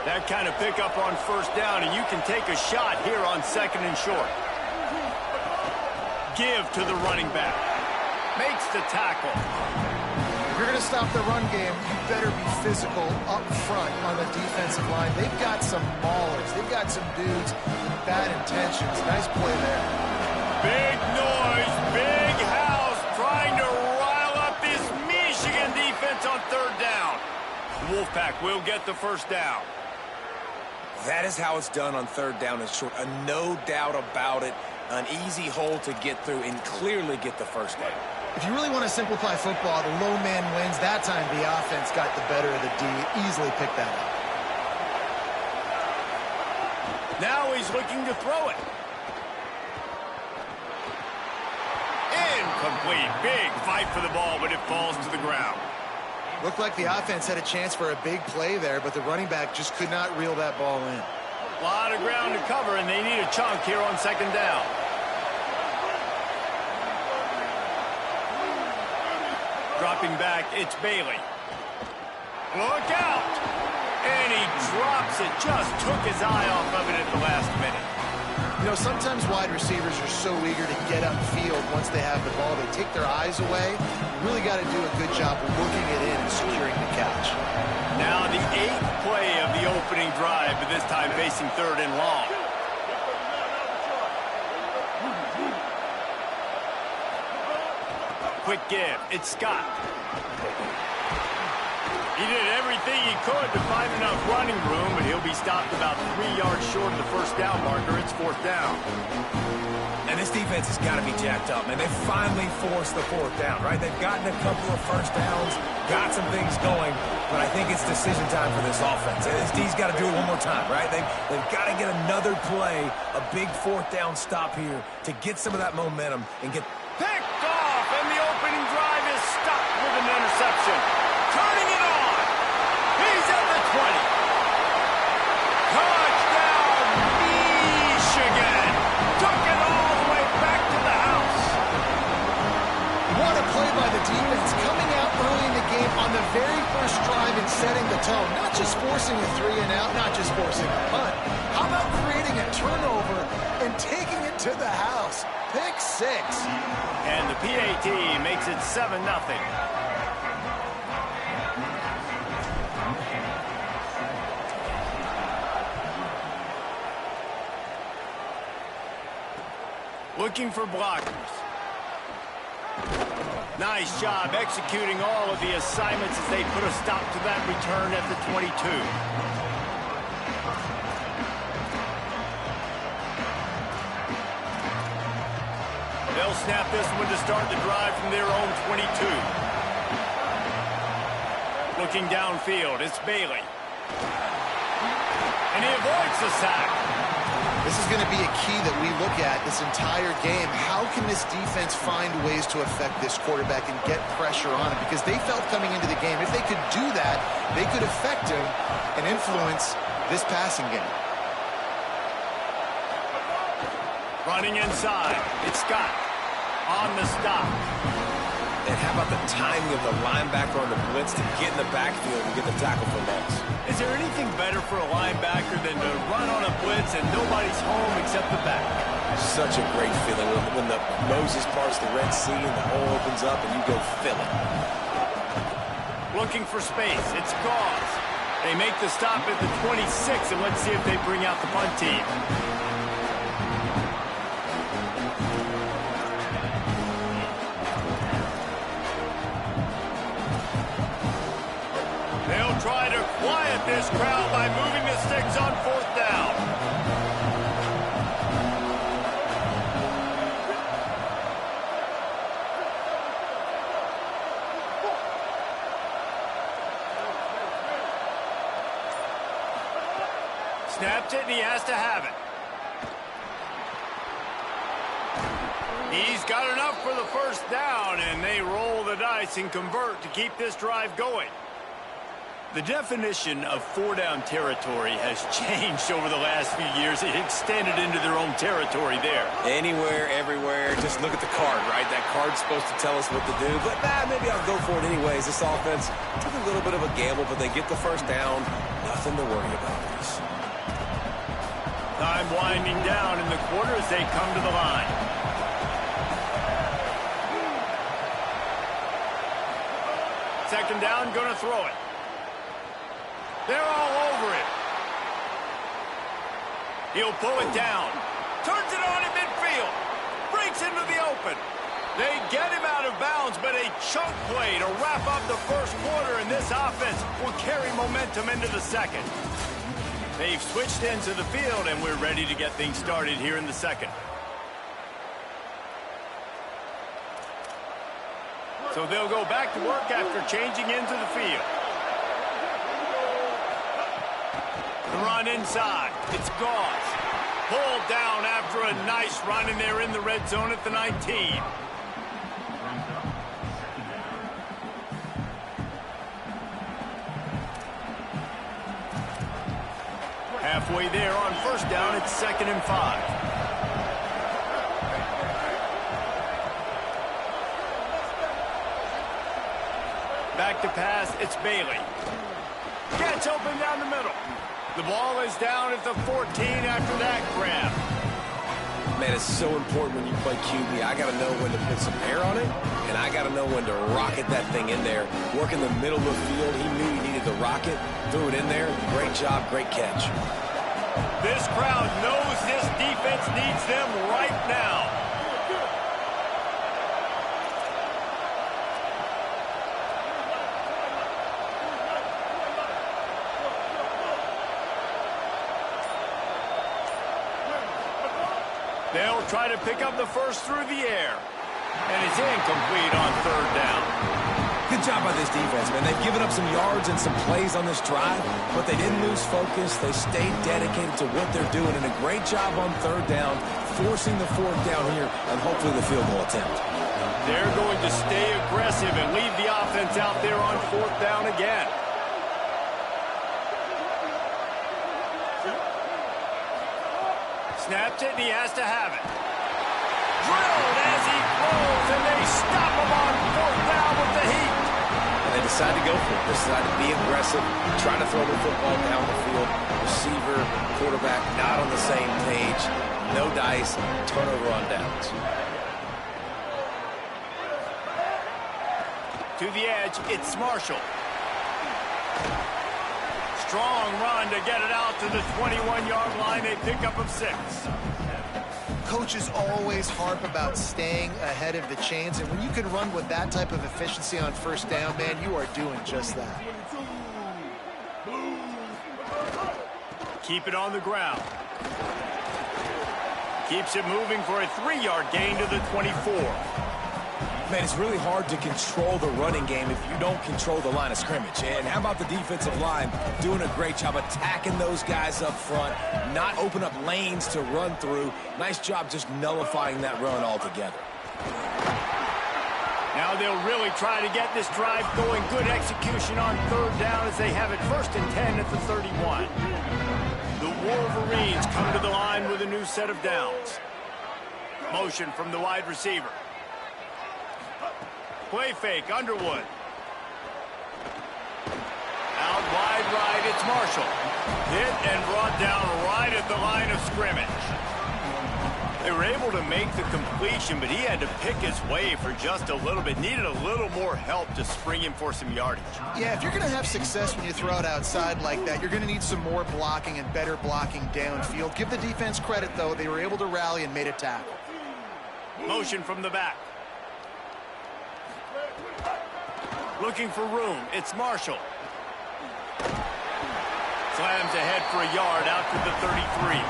That kind of pickup on first down, and you can take a shot here on 2nd and short. Give to the running back. Makes the tackle. If you're going to stop the run game, you better be physical up front on the defensive line. They've got some maulers. They've got some dudes with bad intentions. Nice play there. Big noise, big house, trying to rile up this Michigan defense on 3rd down. Wolfpack will get the first down. That is how it's done on 3rd down and short. No doubt about it. An easy hole to get through and clearly get the first down. If you really want to simplify football, the low man wins. That time the offense got the better of the D. Easily picked that up. Now he's looking to throw it. Incomplete. Big fight for the ball, but it falls to the ground. Looked like the offense had a chance for a big play there, but the running back just could not reel that ball in. A lot of ground to cover, and they need a chunk here on 2nd down. Dropping back, it's Bailey. Look out! And he drops it. Just took his eye off of it at the last minute. You know, sometimes wide receivers are so eager to get upfield once they have the ball. They take their eyes away. You really got to do a good job looking it in and securing the catch. Now the 8th play of the opening drive, but this time facing 3rd and long. Quick give. It's Scott. He did everything he could to find enough running room, but he'll be stopped about 3 yards short of the first down marker. It's 4th down. And this defense has got to be jacked up, man. They finally forced the 4th down, right? They've gotten a couple of first downs, got some things going, but I think it's decision time for this offense. And this D's got to do it one more time, right? They've got to get another play, a big 4th down stop here to get some of that momentum and get... Picked off, and the opening drive is stopped with an interception. Turning it on. He's at the 20. Touchdown, Michigan. Took it all the way back to the house. What a play by the defense, coming out early in the game on the very first drive and setting the tone. Not just forcing a 3 and out, not just forcing a punt. How about creating a turnover and taking it to the house? Pick 6. And the PAT makes it 7-0. Looking for blockers. Nice job executing all of the assignments as they put a stop to that return at the 22. They'll snap this one to start the drive from their own 22. Looking downfield, it's Bailey. And he avoids the sack. This is going to be a key that we look at this entire game. How can this defense find ways to affect this quarterback and get pressure on him? Because they felt coming into the game, if they could do that, they could affect him and influence this passing game. Running inside, it's Scott on the stop. And how about the timing of the linebacker on the blitz to get in the backfield and get the tackle for loss? Is there anything better for a linebacker than to run on a blitz and nobody's home except the back? Such a great feeling when the Moses parts the Red Sea and the hole opens up and you go fill it. Looking for space, it's Gauze. They make the stop at the 26, and let's see if they bring out the punt team. They'll try to quiet this crowd by moving the sticks on 4th down. Snapped it, and he has to have it. He's got enough for the first down, and they roll the dice and convert to keep this drive going. The definition of four-down territory has changed over the last few years. It extended into their own territory there. Anywhere, everywhere. Just look at the card, right? That card's supposed to tell us what to do. But, maybe I'll go for it anyways. This offense took a little bit of a gamble, but they get the first down. Nothing to worry about. Time winding down in the quarter as they come to the line. Second down, going to throw it. They're all over it. He'll pull it down. Turns it on in midfield. Breaks into the open. They get him out of bounds, but a chunk play to wrap up the first quarter, and this offense will carry momentum into the second. They've switched into the field, and we're ready to get things started here in the second. So they'll go back to work after changing into the field. The run inside. It's Gauze. Pulled down after a nice run, and they're in the red zone at the 19. Halfway there on first down, it's 2nd and 5. Back to pass, it's Bailey. Gets open down the middle. The ball is down at the 14 after that grab. Man, it's so important when you play QB. I got to know when to put some air on it, and I got to know when to rocket that thing in there. Work in the middle of the field. He knew he needed the rocket. Threw it in there. Great job, great catch. This crowd knows this defense needs them right now. They'll try to pick up the first through the air. And it's incomplete on third down. Good job by this defense, man. They've given up some yards and some plays on this drive, but they didn't lose focus. They stayed dedicated to what they're doing, and a great job on third down, forcing the fourth down here, and hopefully the field goal attempt. They're going to stay aggressive and leave the offense out there on fourth down again. Snaps it, and he has to have it. Drilled as he throws, and they stop him on fourth down with the heat. And they decide to go for it. They decide to be aggressive, try to throw the football down the field. Receiver, quarterback, not on the same page. No dice, turnover on downs. To the edge, it's Marshall. Strong run to get it out to the 21-yard line. They pick up of 6. Coaches always harp about staying ahead of the chains, and when you can run with that type of efficiency on first down, man, you are doing just that. Keep it on the ground. Keeps it moving for a 3-yard gain to the 24. Man, it's really hard to control the running game if you don't control the line of scrimmage. And how about the defensive line doing a great job attacking those guys up front, not open up lanes to run through. Nice job just nullifying that run altogether. Now they'll really try to get this drive going. Good execution on third down as they have it 1st and 10 at the 31. The Wolverines come to the line with a new set of downs. Motion from the wide receiver. Play fake, Underwood. Out wide right, it's Marshall. Hit and brought down right at the line of scrimmage. They were able to make the completion, but he had to pick his way for just a little bit. Needed a little more help to spring him for some yardage. Yeah, if you're going to have success when you throw it outside like that, you're going to need some more blocking and better blocking downfield. Give the defense credit, though. They were able to rally and made a tackle. Motion from the back. Looking for room. It's Marshall. Slams ahead for a yard out to the 33.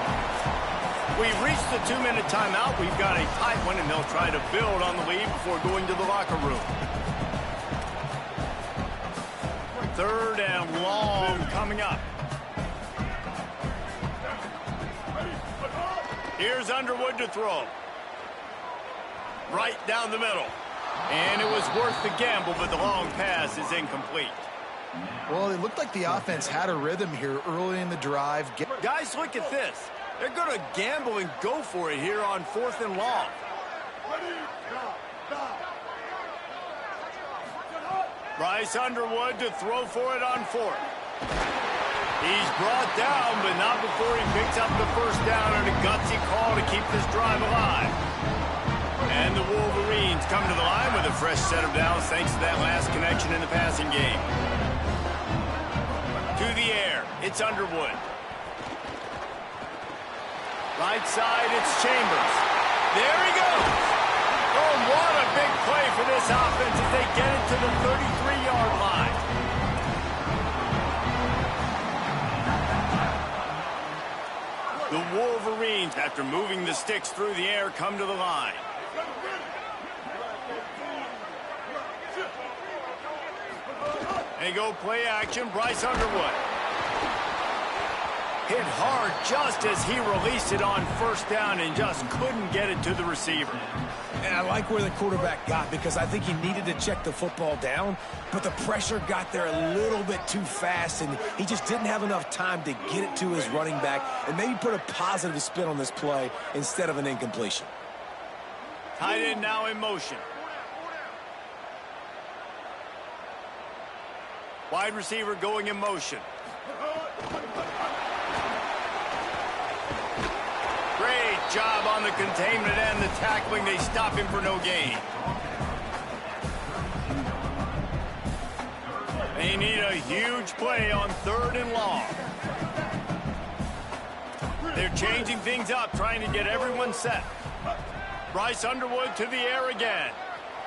We've reached the 2-minute timeout. We've got a tight one, and they'll try to build on the lead before going to the locker room. 3rd and long coming up. Here's Underwood to throw. Right down the middle. And it was worth the gamble, but the long pass is incomplete. Well, it looked like the offense had a rhythm here early in the drive. Guys, look at this. They're going to gamble and go for it here on 4th and long. Bryce Underwood to throw for it on 4th. He's brought down, but not before he picks up the first down and a gutsy call to keep this drive alive. And the Wolverines come to the line with a fresh set of downs thanks to that last connection in the passing game. To the air, it's Underwood. Right side, it's Chambers. There he goes. Oh, what a big play for this offense as they get it to the 33-yard line. The Wolverines, after moving the sticks through the air, come to the line. They go play action, Bryce Underwood. Hit hard just as he released it on first down and just couldn't get it to the receiver. And I like where the quarterback got because I think he needed to check the football down, but the pressure got there a little bit too fast, and he just didn't have enough time to get it to his running back and maybe put a positive spin on this play instead of an incompletion. Tight end now in motion. Wide receiver going in motion. Great job on the containment and the tackling. They stop him for no gain. They need a huge play on 3rd and long. They're changing things up, trying to get everyone set. Bryce Underwood to the air again.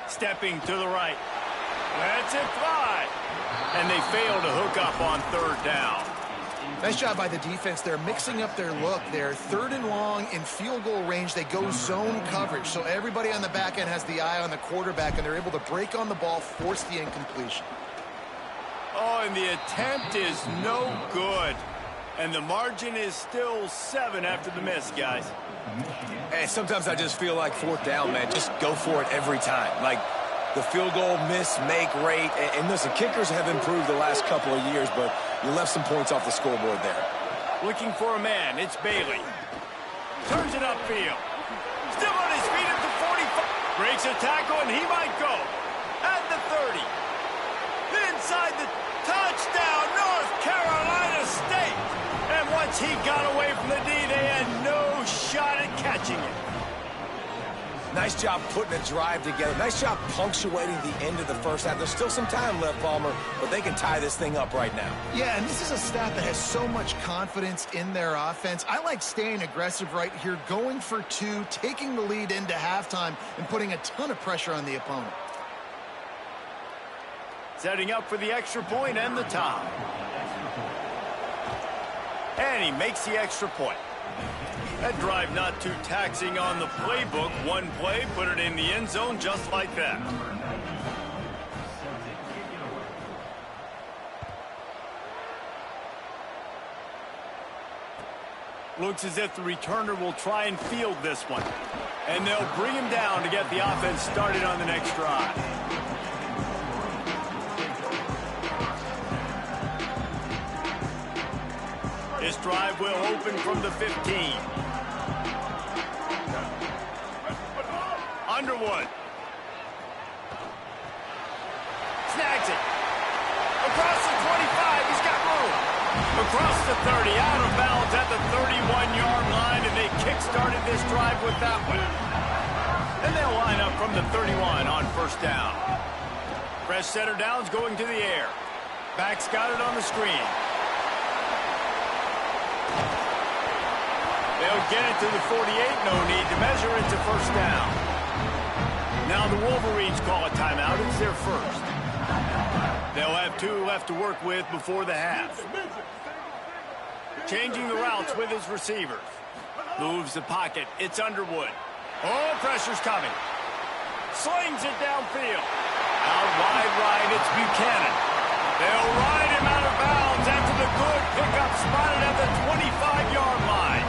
Stepping to the right. Lets it fly. And they fail to hook up on 3rd down. Nice job by the defense. They're mixing up their look. They're 3rd and long in field goal range. They go zone coverage. So everybody on the back end has the eye on the quarterback, and they're able to break on the ball, force the incompletion. Oh, and the attempt is no good. And the margin is still 7 after the miss, guys. Hey, sometimes I just feel like 4th down, man. Just go for it every time. Like the field goal miss-make rate. And listen, kickers have improved the last couple of years, but you left some points off the scoreboard there. Looking for a man. It's Bailey. Turns it upfield. Still on his feet at the 45. Breaks a tackle, and he might go. At the 30. Inside the touchdown, North Carolina State. And once he got away from the D, they had no shot at catching it. Nice job putting a drive together. Nice job punctuating the end of the first half. There's still some time left, Palmer, but they can tie this thing up right now. Yeah, and this is a staff that has so much confidence in their offense. I like staying aggressive right here, going for 2, taking the lead into halftime, and putting a ton of pressure on the opponent. Setting up for the extra point and the tie. And he makes the extra point. That drive not too taxing on the playbook. One play, put it in the end zone just like that. Looks as if the returner will try and field this one. And they'll bring him down to get the offense started on the next drive. This drive will open from the 15. Underwood. Snags it. Across the 25, he's got room. Across the 30, out of bounds at the 31-yard line, and they kick-started this drive with that one. And they'll line up from the 31 on first down. Fresh center downs going to the air. Back's got it on the screen. They'll get it to the 48, no need to measure it to first down. Now the Wolverines call a timeout. It's their first. They'll have 2 left to work with before the half. Changing the routes with his receivers. Moves the pocket. It's Underwood. Oh, pressure's coming. Slings it downfield. Out wide right, it's Buchanan. They'll ride him out of bounds after the good pickup spotted at the 25-yard line.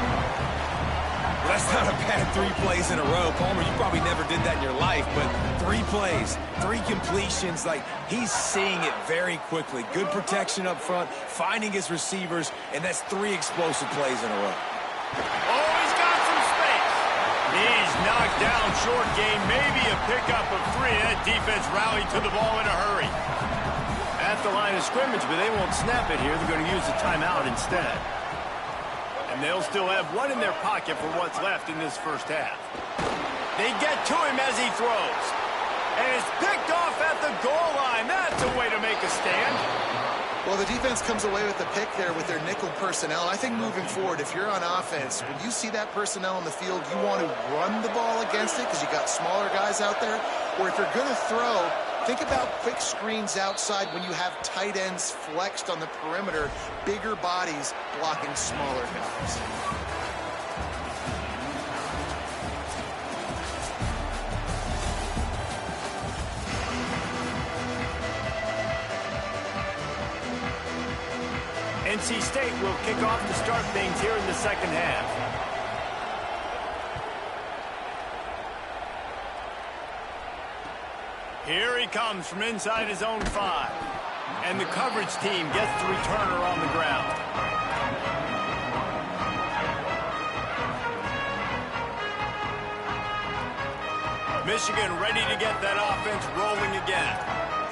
Well, that's not a bad 3 plays in a row. Palmer, you probably never did that in your life, but 3 plays, 3 completions. Like, he's seeing it very quickly. Good protection up front, finding his receivers, and that's 3 explosive plays in a row. Oh, he's got some space. He's knocked down short game, maybe a pickup of 3. That defense rallied to the ball in a hurry. At the line of scrimmage, but they won't snap it here. They're going to use the timeout instead. And they'll still have 1 in their pocket for what's left in this first half. They get to him as he throws. And it's picked off at the goal line. That's a way to make a stand. Well, the defense comes away with the pick there with their nickel personnel. I think moving forward, if you're on offense, when you see that personnel on the field, you want to run the ball against it because you got smaller guys out there. Or if you're going to throw, think about quick screens outside when you have tight ends flexed on the perimeter, bigger bodies blocking smaller guys. NC State will kick off to start things here in the second half. Here he comes from inside his own 5. And the coverage team gets the returner on the ground. Michigan ready to get that offense rolling again.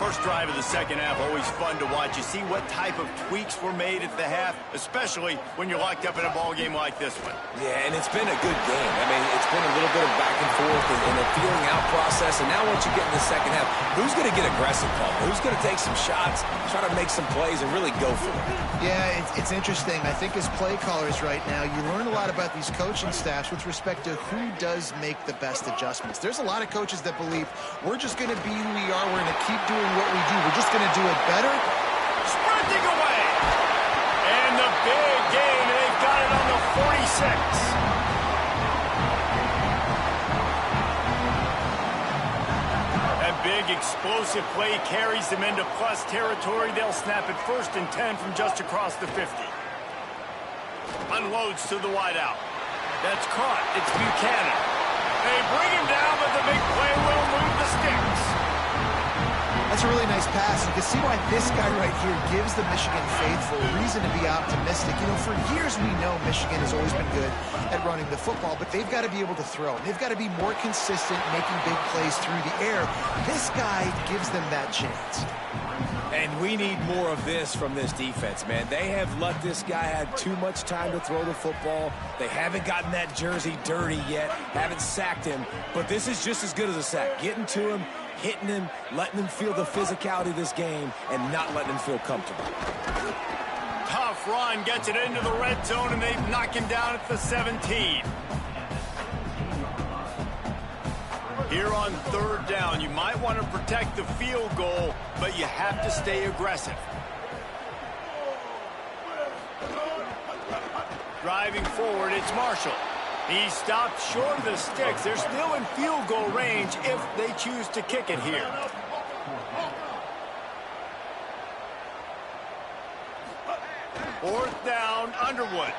First drive of the second half, always fun to watch. You see what type of tweaks were made at the half, especially when you're locked up in a ball game like this one. Yeah, and it's been a good game. I mean, it's been a little bit of back and forth and a feeling out process. And now once you get in the second half, who's going to get aggressive, Paul? Who's going to take some shots, try to make some plays, and really go for it? Yeah, it's interesting. I think as play callers right now, you learn a lot about these coaching staffs with respect to who does make the best adjustments. There's a lot of coaches that believe we're just going to be who we are. We're going to keep doing what we do. We're just going to do it better. Sprinting away. And the big game, and they've got it on the 46. That big explosive play carries them into plus territory. They'll snap it 1st and 10 from just across the 50. Unloads to the wideout. That's caught. It's Buchanan. They bring him down, but the big play will move the sticks. That's a really nice pass. You can see why this guy right here gives the Michigan faithful reason to be optimistic. You know, for years we know Michigan has always been good at running the football, but they've got to be able to throw. They've got to be more consistent making big plays through the air. This guy gives them that chance. And we need more of this from this defense, man. They have let this guy have too much time to throw the football. They haven't gotten that jersey dirty yet, haven't sacked him, but this is just as good as a sack. Getting to him, hitting him, letting him feel the physicality of this game, and not letting him feel comfortable. Tough run, gets it into the red zone, and they knock him down at the 17. Here on 3rd down, you might want to protect the field goal, but you have to stay aggressive. Driving forward, it's Marshall. He stopped short of the sticks. They're still in field goal range if they choose to kick it here. Fourth down, Underwood.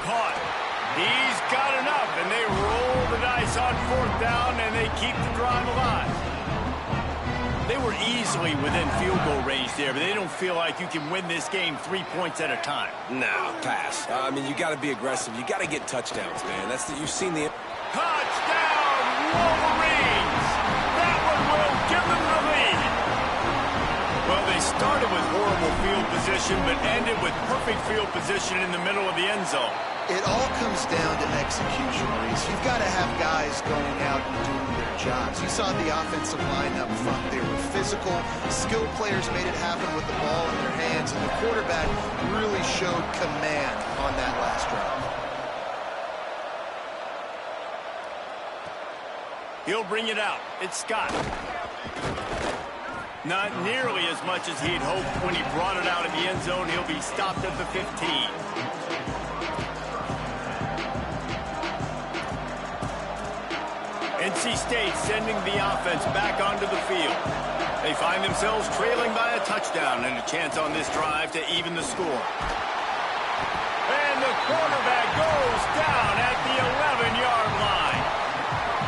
Caught. He's got enough, and they roll the dice on 4th down, and they keep the drive alive. They were easily within field goal range there, but they don't feel like you can win this game 3 points at a time. No, pass. I mean, you got to be aggressive. You got to get touchdowns, man. You've seen the... Touchdown, Wolverines! That one will give them the lead. Well, they started with horrible field position, but ended with perfect field position in the middle of the end zone. It all comes down to execution, Reese. You've got to have guys going out and doing their jobs. You saw the offensive line up front. They were physical. Skilled players made it happen with the ball in their hands, and the quarterback really showed command on that last drive. He'll bring it out. It's Scott. Not nearly as much as he'd hoped when he brought it out in the end zone. He'll be stopped at the 15. NC State sending the offense back onto the field. They find themselves trailing by a touchdown and a chance on this drive to even the score. And the quarterback goes down at the 11-yard line.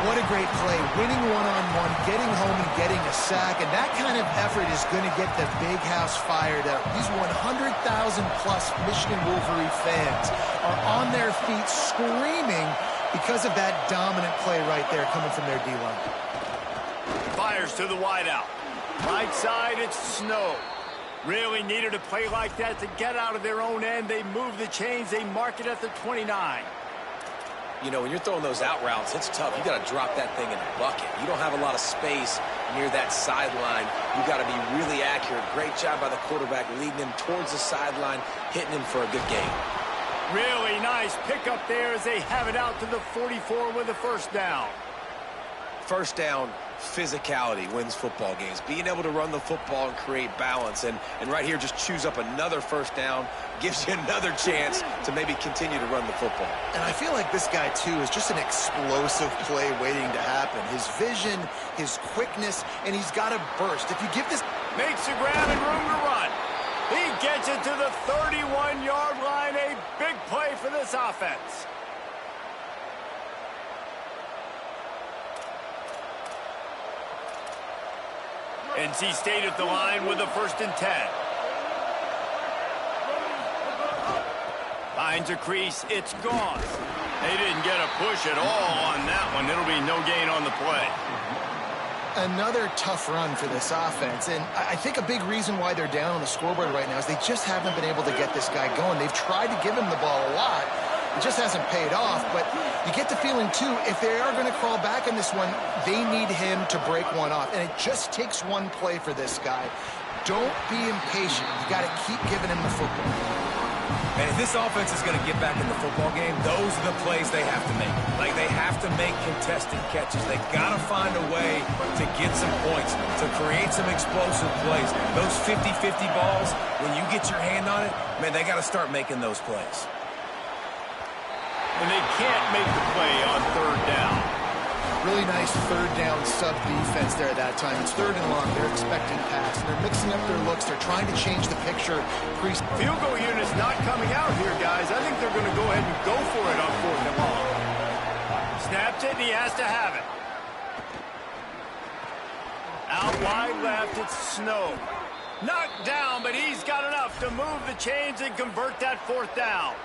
What a great play, winning one-on-one, getting home and getting a sack, and that kind of effort is going to get the big house fired up. These 100,000-plus Michigan Wolverine fans are on their feet screaming because of that dominant play right there coming from their D-line. Fires to the wideout. Right side, it's Snow. Really needed a play like that to get out of their own end. They move the chains. They mark it at the 29. You know, when you're throwing those out routes, it's tough. You got to drop that thing in a bucket. You don't have a lot of space near that sideline. You got to be really accurate. Great job by the quarterback leading him towards the sideline, hitting him for a good gain. Really nice pickup there as they have it out to the 44 with a first down. First down, physicality wins football games. Being able to run the football and create balance. And right here, just choose up another first down, gives you another chance to maybe continue to run the football. And I feel like this guy, too, is just an explosive play waiting to happen. His vision, his quickness, and he's got a burst. If you give this... Makes the grab and room to run. He gets it to the 31-yard line. A big play for this offense. NC State at the line with a 1st and 10. Finds a crease. It's gone. They didn't get a push at all on that one. It'll be no gain on the play. Another tough run for this offense, and I think a big reason why they're down on the scoreboard right now is they just haven't been able to get this guy going. They've tried to give him the ball a lot. It just hasn't paid off, but you get the feeling, too, if they are going to crawl back in this one, they need him to break one off, and it just takes one play for this guy. Don't be impatient. You got to keep giving him the football. And if this offense is going to get back in the football game, those are the plays they have to make. Like, they have to make contested catches. They got to find a way to get some points, to create some explosive plays. Those 50-50 balls, when you get your hand on it, man, they got to start making those plays. And they can't make the play on 3rd down. Really nice 3rd down sub defense there that time. It's 3rd and long. They're expecting pass. And they're mixing up their looks. They're trying to change the picture. Field goal unit's not coming out here, guys. I think they're going to go ahead and go for it on 4th and long. Snaps it, and he has to have it. Out wide left, it's Snow. Knocked down, but he's got enough to move the chains and convert that 4th down.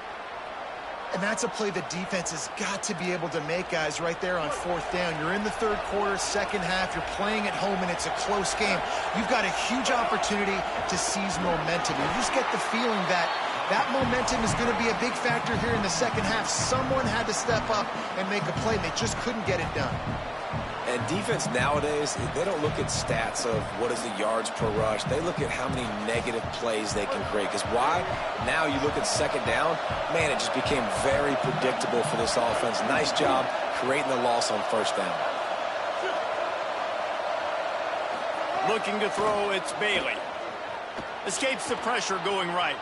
And that's a play the defense has got to be able to make, guys, right there on 4th down. You're in the 3rd quarter, 2nd half. You're playing at home, and it's a close game. You've got a huge opportunity to seize momentum. You just get the feeling that that momentum is going to be a big factor here in the 2nd half. Someone had to step up and make a play, and they just couldn't get it done. And defense nowadays, they don't look at stats of what is the yards per rush. They look at how many negative plays they can create. Because why? Now you look at 2nd down, man, it just became very predictable for this offense. Nice job creating the loss on 1st down. Looking to throw, it's Bailey. Escapes the pressure going right.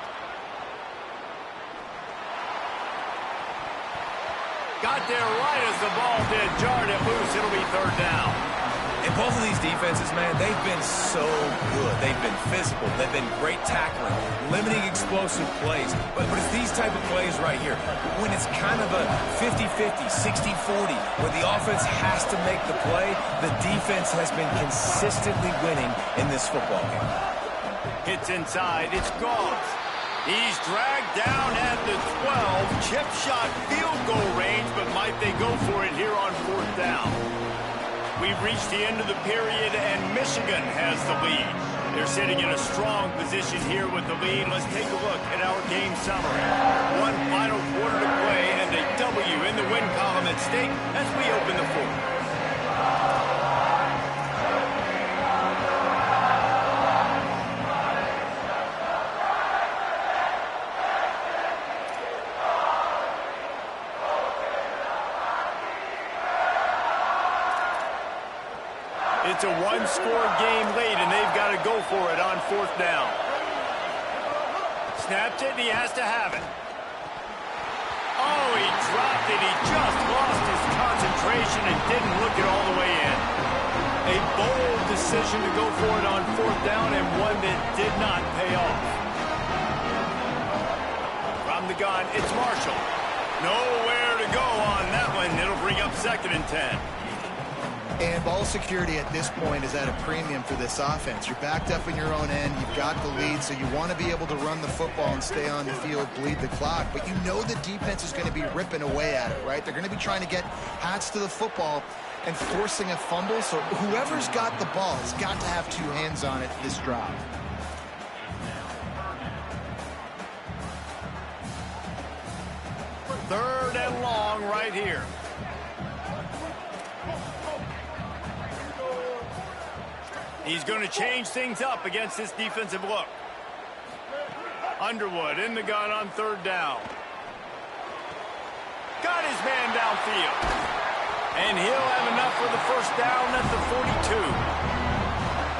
Got there right as the ball did. Jarred it loose. It'll be 3rd down. And both of these defenses, man, they've been so good. They've been physical. They've been great tackling, limiting explosive plays. But it's these type of plays right here, when it's kind of a 50-50, 60-40, where the offense has to make the play, the defense has been consistently winning in this football game. Hits inside. It's Goff. He's dragged down at the 12. Chip shot field goal range, but might they go for it here on 4th down? We've reached the end of the period, and Michigan has the lead. They're sitting in a strong position here with the lead. Let's take a look at our game summary. One final quarter to play, and a W in the win column at stake as we open the 4th. It's a one-score game late, and they've got to go for it on 4th down. Snapped it, and he has to have it. Oh, he dropped it. He just lost his concentration and didn't look it all the way in. A bold decision to go for it on 4th down, and one that did not pay off. From the gun, it's Marshall. Nowhere to go on that one. It'll bring up 2nd and 10. And ball security at this point is at a premium for this offense. You're backed up in your own end. You've got the lead, so you want to be able to run the football and stay on the field, bleed the clock. But you know the defense is going to be ripping away at it, right? They're going to be trying to get hats to the football and forcing a fumble. So whoever's got the ball has got to have two hands on it this drive. Third and long right here. He's going to change things up against this defensive look. Underwood in the gun on third down. Got his man downfield. And he'll have enough for the first down at the 42.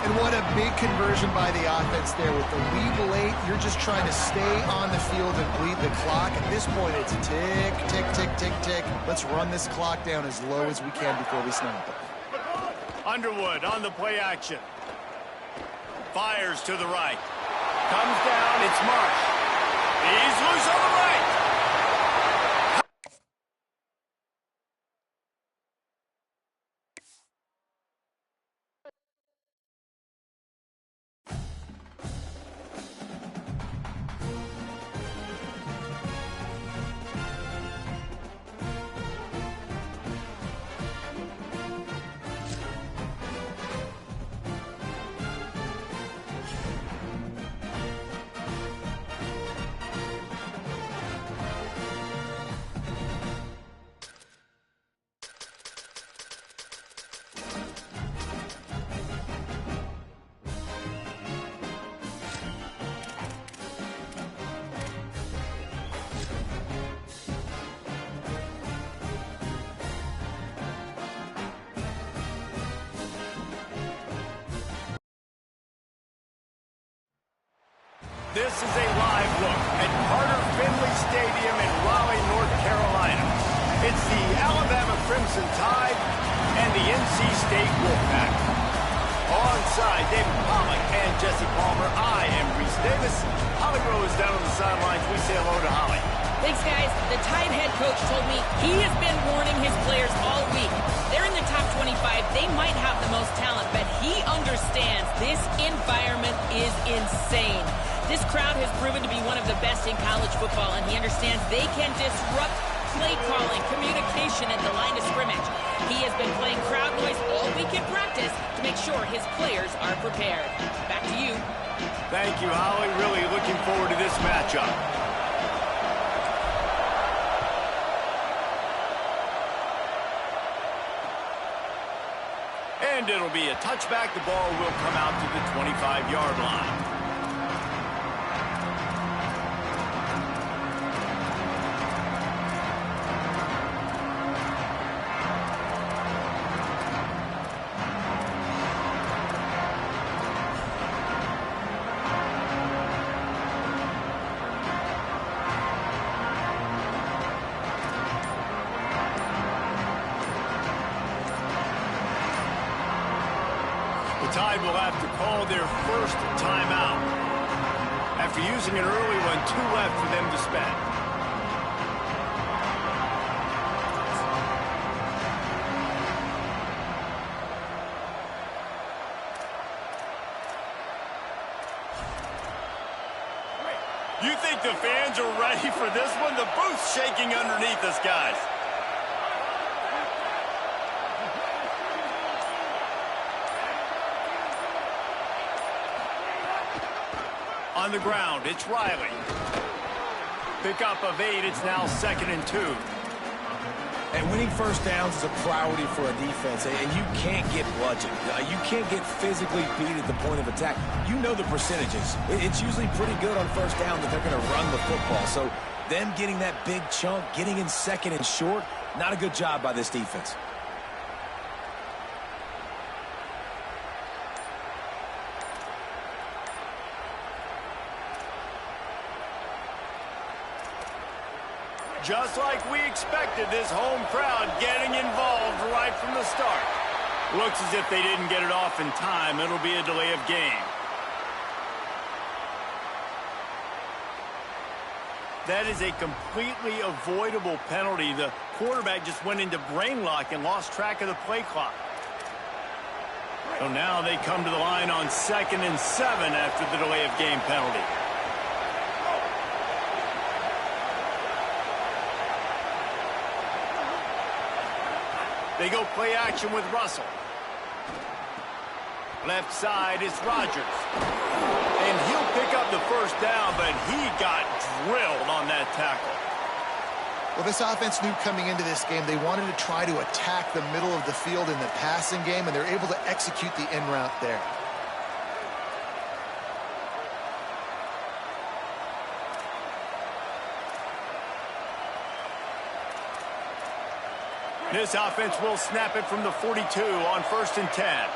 And what a big conversion by the offense there. With the lead late, you're just trying to stay on the field and bleed the clock. At this point, it's tick, tick, tick, tick, tick. Let's run this clock down as low as we can before we snap it. Underwood on the play action. Fires to the right. Comes down, it's Marsh. He's loose on the right. This is a live look at Carter Finley Stadium in Raleigh, North Carolina. It's the Alabama Crimson Tide and the NC State Wolfpack. Alongside David Pollack and Jesse Palmer, I am Reese Davis. Holly Rowe is down on the sidelines. We say hello to Holly. Thanks, guys. The Tide head coach told me he has been warning his players all week. They're in the top 25. They might have the most talent, but he understands this environment is insane. This crowd has proven to be one of the best in college football, and he understands they can disrupt play calling, communication at the line of scrimmage. He has been playing crowd noise all week in practice to make sure his players are prepared. Back to you. Thank you, Holly. Really looking forward to this matchup. And it'll be a touchback. The ball will come out to the 25-yard line. Tide will have to call their first timeout. After using an early one, 2 left for them to spend. You think the fans are ready for this one? The booth's shaking underneath us, guys. On the ground, it's Riley. Pickup of 8, it's now 2nd and 2. And winning first downs is a priority for a defense, and you can't get bludgeoned. You can't get physically beat at the point of attack. You know the percentages. It's usually pretty good on first down that they're going to run the football. So them getting that big chunk, getting in 2nd and short, not a good job by this defense. Just like we expected, this home crowd getting involved right from the start. Looks as if they didn't get it off in time. It'll be a delay of game. That is a completely avoidable penalty. The quarterback just went into brain lock and lost track of the play clock. So now they come to the line on 2nd and 7 after the delay of game penalty. They go play action with Russell. Left side is Rodgers. And he'll pick up the first down, but he got drilled on that tackle. Well, this offense knew coming into this game they wanted to try to attack the middle of the field in the passing game, and they're able to execute the in route there. This offense will snap it from the 42 on 1st and 10.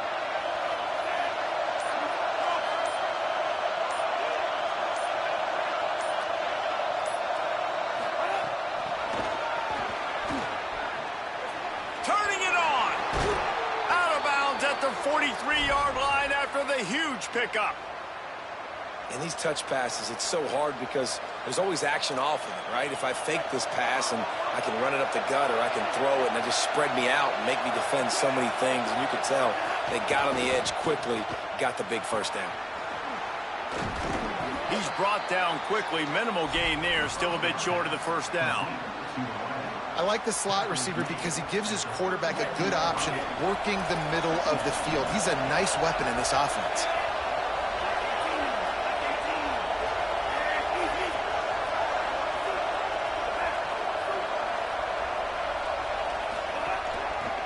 Turning it on. Out of bounds at the 43-yard line after the huge pickup. In these touch passes, it's so hard because there's always action off of it, right? If I fake this pass and I can run it up the gut or I can throw it and they just spread me out and make me defend so many things, and you could tell they got on the edge quickly, got the big first down. He's brought down quickly. Minimal gain there, still a bit short of the first down. I like the slot receiver because he gives his quarterback a good option working the middle of the field. He's a nice weapon in this offense.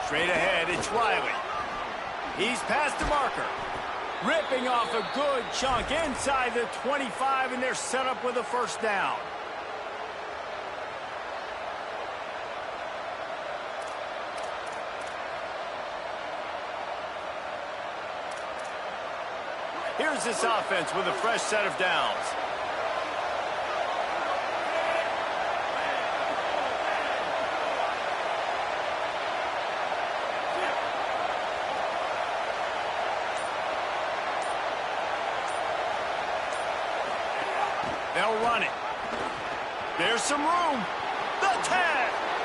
Straight ahead, it's Riley. He's past the marker. Ripping off a good chunk inside the 25, and they're set up with a first down. Here's this offense with a fresh set of downs. They'll run it. There's some room. The 10.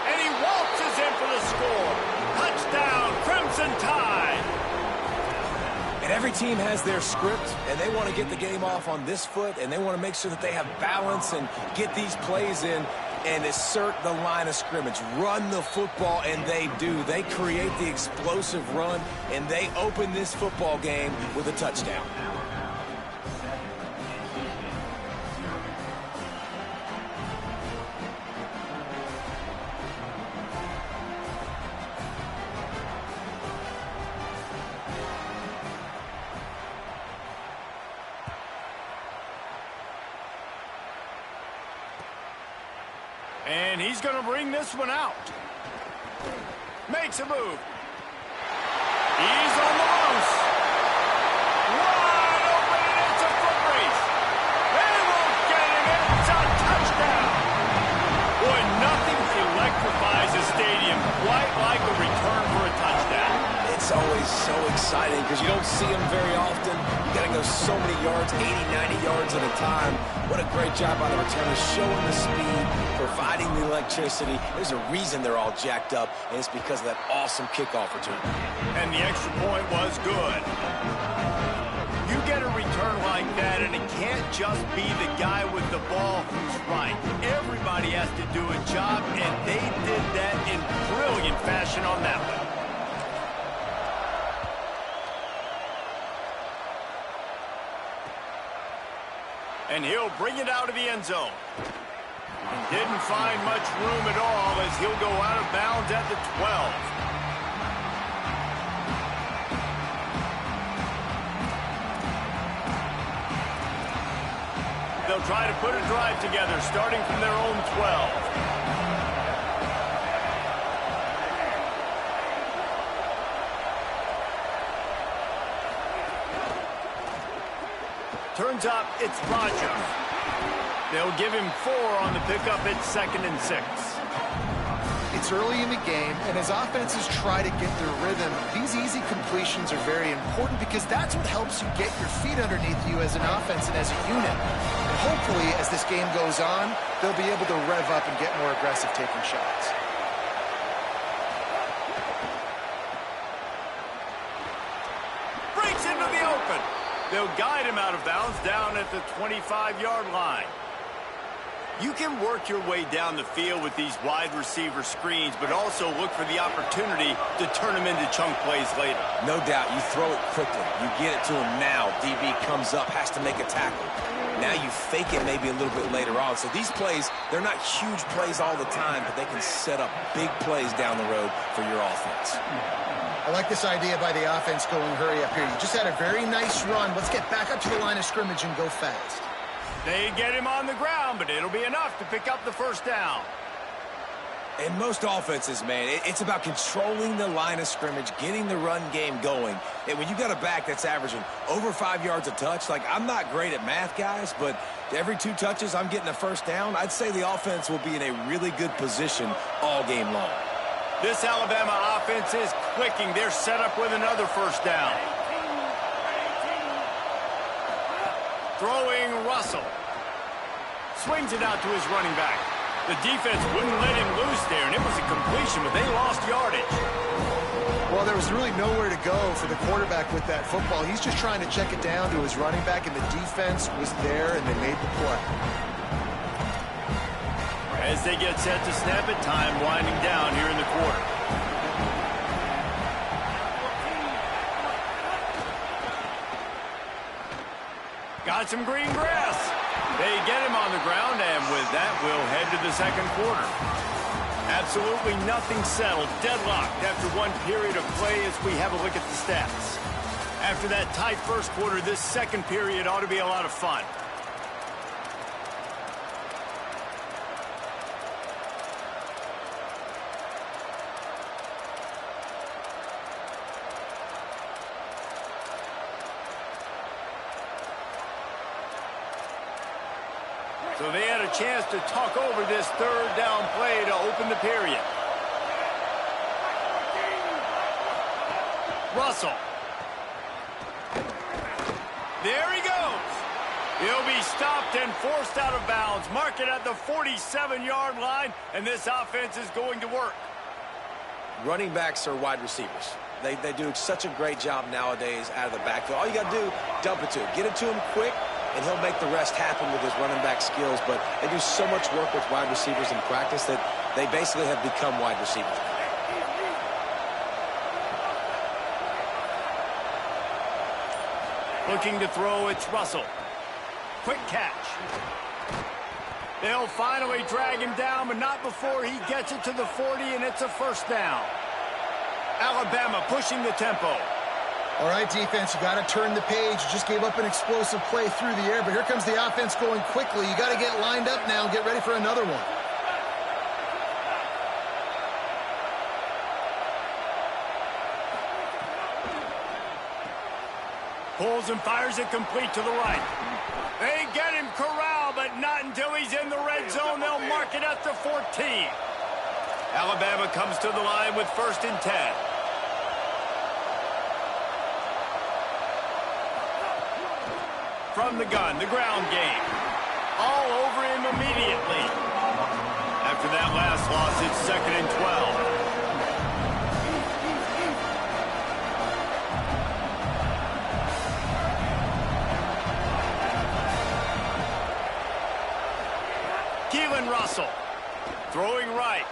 And he waltzes in for the score. Touchdown, Crimson Tide. And every team has their script, and they want to get the game off on this foot, and they want to make sure that they have balance and get these plays in and assert the line of scrimmage. Run the football, and they do. They create the explosive run, and they open this football game with a touchdown. And he's going to bring this one out. Makes a move. He's on the loose. Wide open, and it's a foot race. They won't get him. It's a touchdown. Boy, nothing electrifies a stadium quite like a return for a touchdown. It's always so exciting because you don't see them very often. You got to go so many yards, 80, 90 yards at a time. What a great job by the returners, showing the speed, providing the electricity. There's a reason they're all jacked up, and it's because of that awesome kickoff return. And the extra point was good. You get a return like that, and it can't just be the guy with the ball who's right. Everybody has to do a job, and they did that in brilliant fashion on that one. And he'll bring it out of the end zone. Didn't find much room at all as he'll go out of bounds at the 12. They'll try to put a drive together starting from their own 12. Turns up, it's Rodgers. They'll give him 4 on the pickup at 2nd and 6. It's early in the game, and as offenses try to get their rhythm, these easy completions are very important because that's what helps you get your feet underneath you as an offense and as a unit. And hopefully, as this game goes on, they'll be able to rev up and get more aggressive taking shots. They'll guide him out of bounds down at the 25-yard line. You can work your way down the field with these wide receiver screens, but also look for the opportunity to turn them into chunk plays later. No doubt, you throw it quickly. You get it to him now. DB comes up, has to make a tackle. Now you fake it maybe a little bit later on. So these plays, they're not huge plays all the time, but they can set up big plays down the road for your offense. I like this idea by the offense going hurry up here. You just had a very nice run. Let's get back up to the line of scrimmage and go fast. They get him on the ground, but it'll be enough to pick up the first down. In most offenses, man, it's about controlling the line of scrimmage, getting the run game going. And when you got a back that's averaging over 5 yards a touch, like, I'm not great at math, guys, but every 2 touches I'm getting a first down, I'd say the offense will be in a really good position all game long. This Alabama offense is clicking. They're set up with another first down. Throwing Russell. Swings it out to his running back. The defense wouldn't let him loose there, and it was a completion, but they lost yardage. Well, there was really nowhere to go for the quarterback with that football. He's just trying to check it down to his running back, and the defense was there, and they made the play. As they get set to snap it, time winding down here in the quarter. Got some green grass. They get him on the ground, and with that, we'll head to the second quarter. Absolutely nothing settled, deadlocked after one period of play as we have a look at the stats. After that tight first quarter, this second period ought to be a lot of fun. So they had a chance to talk over this third down play to open the period. Russell. There he goes. He'll be stopped and forced out of bounds. Mark it at the 47-yard line, and this offense is going to work. Running backs are wide receivers. They do such a great job nowadays out of the backfield. All you got to do, dump it to him. Get it to him quick, and he'll make the rest happen with his running back skills. But they do so much work with wide receivers in practice that they basically have become wide receivers. Looking to throw, it's Russell. Quick catch. They'll finally drag him down, but not before he gets it to the 40, and it's a first down. Alabama pushing the tempo. All right, defense, you got to turn the page. You just gave up an explosive play through the air, but here comes the offense going quickly. You got to get lined up now and get ready for another one. Pulls and fires it complete to the right. They get him corralled, but not until he's in the red zone. They'll mark it at the 14. Alabama comes to the line with 1st and 10. From the gun, the ground game. All over him immediately. After that last loss, it's 2nd and 12. Russell throwing right,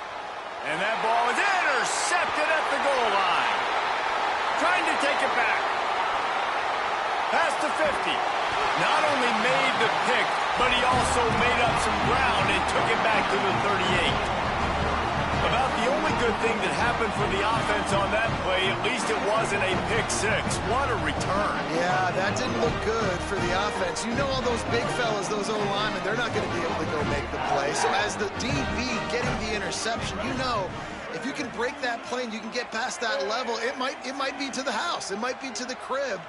and that ball is intercepted at the goal line. Trying to take it back. Past the 50. Not only made the pick, but he also made up some ground and took it back to the 38. About the only good thing that happened for the offense on that play, at least it wasn't a pick six. What a return. Yeah, that didn't look good for the offense. You know all those big fellas, those O-linemen, they're not going to be able to go make the play. So as the DB getting the interception, you know, if you can break that play and you can get past that level, it might be to the house. It might be to the crib.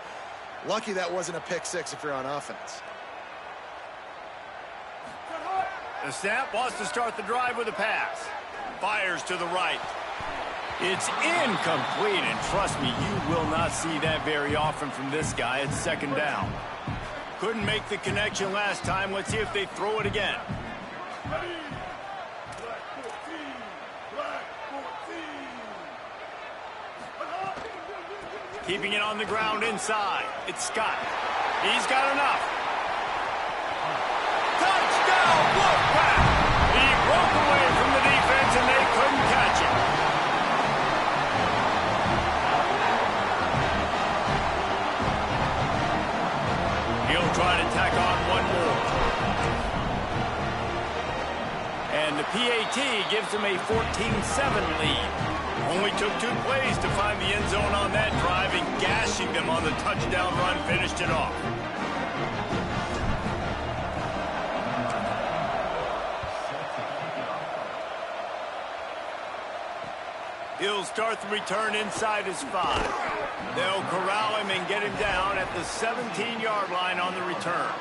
Lucky that wasn't a pick six if you're on offense. The snap wants to start the drive with a pass. Fires to the right. It's incomplete, and trust me, you will not see that very often from this guy. It's 2nd down. Couldn't make the connection last time. Let's see if they throw it again. Keeping it on the ground inside. It's Scott. He's got enough. Touchdown, Wolfpack! He broke away from the defense, and they couldn't catch him. He'll try to tack on one more. And the PAT gives him a 14-7 lead. Only took 2 plays to find the end zone on that drive, and gashing them on the touchdown run finished it off. He'll start the return inside his 5. They'll corral him and get him down at the 17-yard line on the return.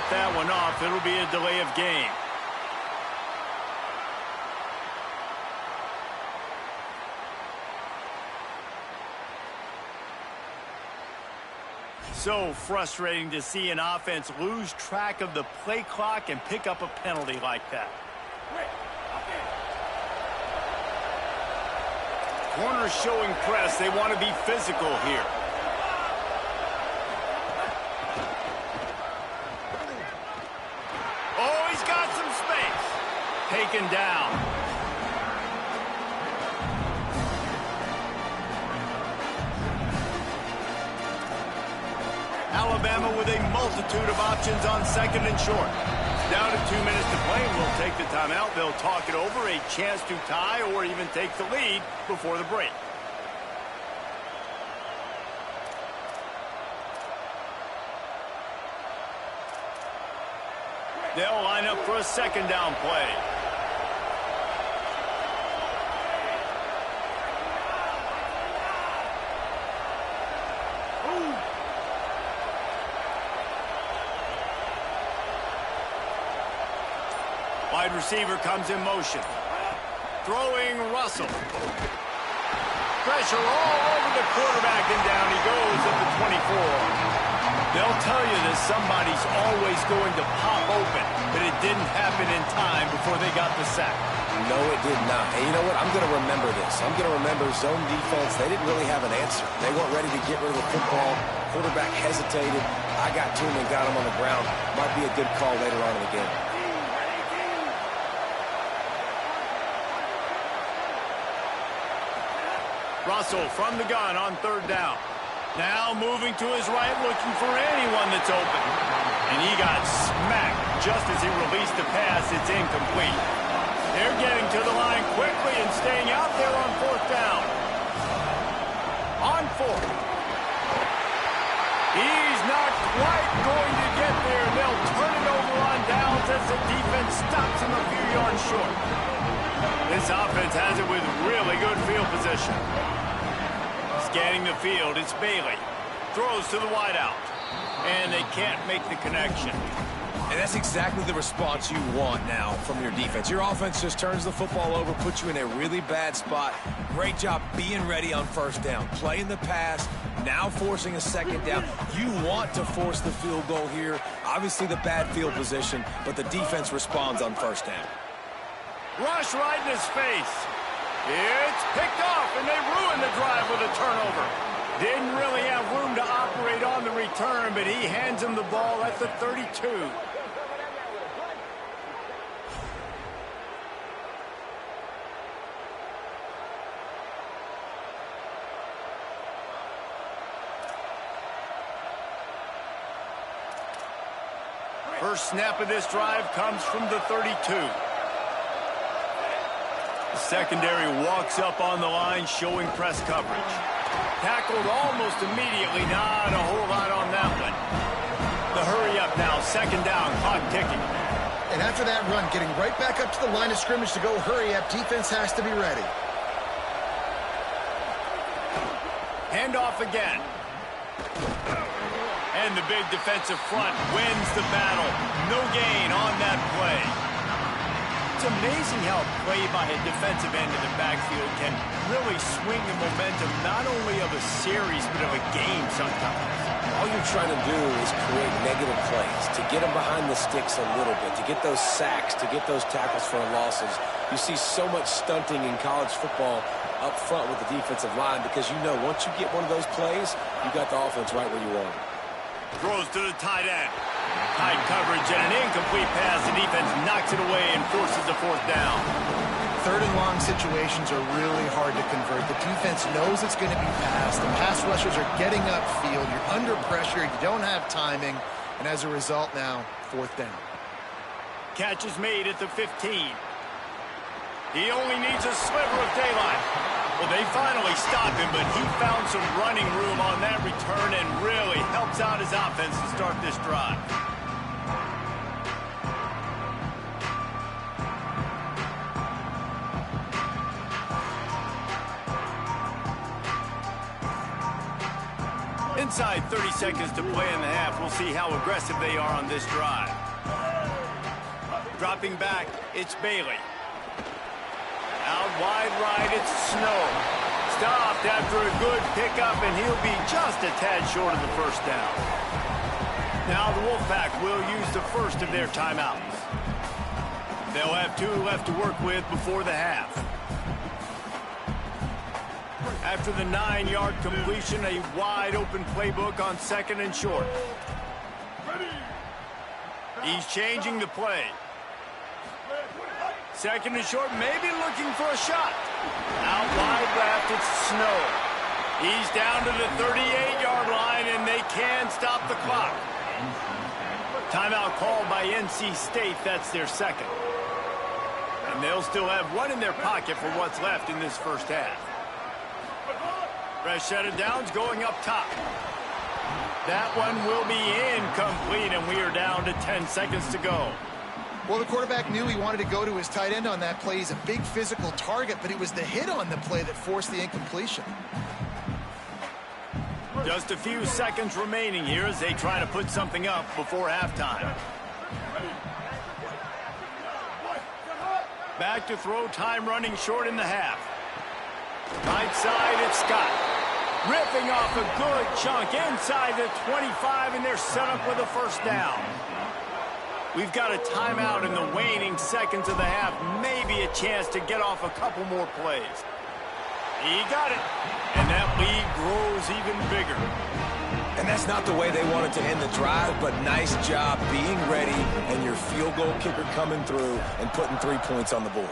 That one off. It'll be a delay of game. So frustrating to see an offense lose track of the play clock and pick up a penalty like that. Corners showing press. They want to be physical here. Taken down. Alabama with a multitude of options on 2nd and short. Down to 2 minutes to play, and we'll take the timeout. They'll talk it over, a chance to tie or even take the lead before the break. They'll line up for a 2nd down play. Wide receiver comes in motion. Throwing Russell. Pressure all over the quarterback, and down he goes at the 24. They'll tell you that somebody's always going to pop open, but it didn't happen in time before they got the sack. No, it did not. And you know what? I'm going to remember this. I'm going to remember zone defense. They didn't really have an answer. They weren't ready to get rid of the football. Quarterback hesitated. I got to him and got him on the ground. Might be a good call later on in the game. Russell from the gun on 3rd down. Now moving to his right, looking for anyone that's open. And he got smacked just as he released the pass. It's incomplete. They're getting to the line quickly and staying out there on 4th down. On 4th. He's not quite going to get there. They'll turn it over on downs as the defense stops him a few yards short. This offense has it with really good field position. Scanning the field, it's Bailey. Throws to the wideout. And they can't make the connection. And that's exactly the response you want now from your defense. Your offense just turns the football over, puts you in a really bad spot. Great job being ready on 1st down. Playing the pass, now forcing a 2nd down. You want to force the field goal here. Obviously the bad field position, but the defense responds on 1st down. Rush right in his face. It's picked off, and they ruin the drive with a turnover. Didn't really have room to operate on the return, but he hands him the ball at the 32. First snap of this drive comes from the 32. The secondary walks up on the line, showing press coverage. Tackled almost immediately. Not a whole lot on that one. The hurry up now. 2nd down. Clock ticking. And after that run, getting right back up to the line of scrimmage to go hurry up, defense has to be ready. Handoff again. And the big defensive front wins the battle. No gain on that play. It's amazing how a play by a defensive end in the backfield can really swing the momentum not only of a series but of a game sometimes. All you're trying to do is create negative plays, to get them behind the sticks a little bit, to get those sacks, to get those tackles for losses. You see so much stunting in college football up front with the defensive line because you know once you get one of those plays, you got the offense right where you want it. Throws to the tight end. Tight coverage and an incomplete pass. The defense knocks it away and forces the fourth down. Third and long situations are really hard to convert. The defense knows it's going to be passed. The pass rushers are getting upfield. You're under pressure. You don't have timing. And as a result now, fourth down. Catch is made at the 15. He only needs a sliver of daylight. Well, they finally stopped him, but he found some running room on that return and really helps out his offense to start this drive. Inside 30 seconds to play in the half. We'll see how aggressive they are on this drive. Dropping back, it's Bailey. Out wide right, it's Snow. Stopped after a good pickup, and he'll be just a tad short of the first down. Now the Wolfpack will use the first of their timeouts. They'll have 2 left to work with before the half. After the 9-yard completion, a wide-open playbook on 2nd and short. He's changing the play. 2nd and short, maybe looking for a shot. Out wide left, it's Snow. He's down to the 38-yard line, and they can stop the clock. Timeout called by NC State. That's their second. And they'll still have one in their pocket for what's left in this first half. Fresh set of downs going up top. That one will be incomplete, and we are down to 10 seconds to go. Well, the quarterback knew he wanted to go to his tight end on that play. He's a big physical target, but it was the hit on the play that forced the incompletion. Just a few seconds remaining here as they try to put something up before halftime. Back to throw, time running short in the half. Right side, it's Scott. Ripping off a good chunk inside the 25, and they're set up with a first down. We've got a timeout in the waning seconds of the half. Maybe a chance to get off a couple more plays. He got it. And that lead grows even bigger. And that's not the way they wanted to end the drive, but nice job being ready and your field goal kicker coming through and putting 3 points on the board.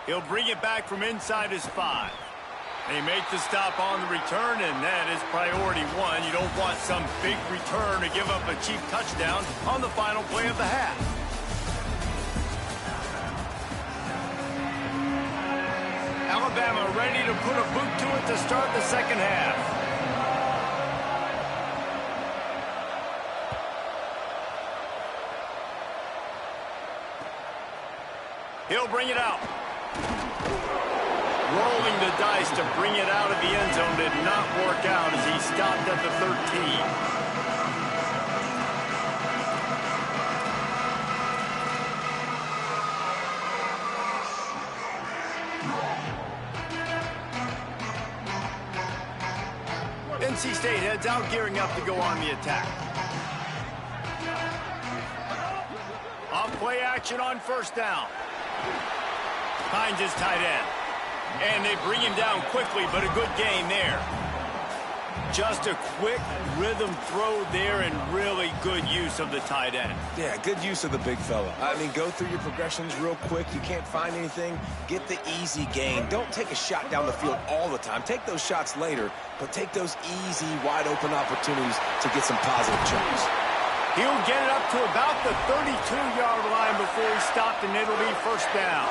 He'll bring it back from inside his 5. They make the stop on the return, and that is priority 1. You don't want some big return to give up a cheap touchdown on the final play of the half. Alabama ready to put a boot to it to start the second half. He'll bring it out. Rolling the dice to bring it out of the end zone did not work out as he stopped at the 13. NC State heads out, gearing up to go on the attack. Off play action on first down. Finds his tight end. And they bring him down quickly, but a good gain there. Just a quick rhythm throw there and really good use of the tight end. Yeah, good use of the big fella. I mean, go through your progressions real quick. You can't find anything. Get the easy gain. Don't take a shot down the field all the time. Take those shots later, but take those easy, wide-open opportunities to get some positive chunks. He'll get it up to about the 32-yard line before he stopped, and it'll be first down.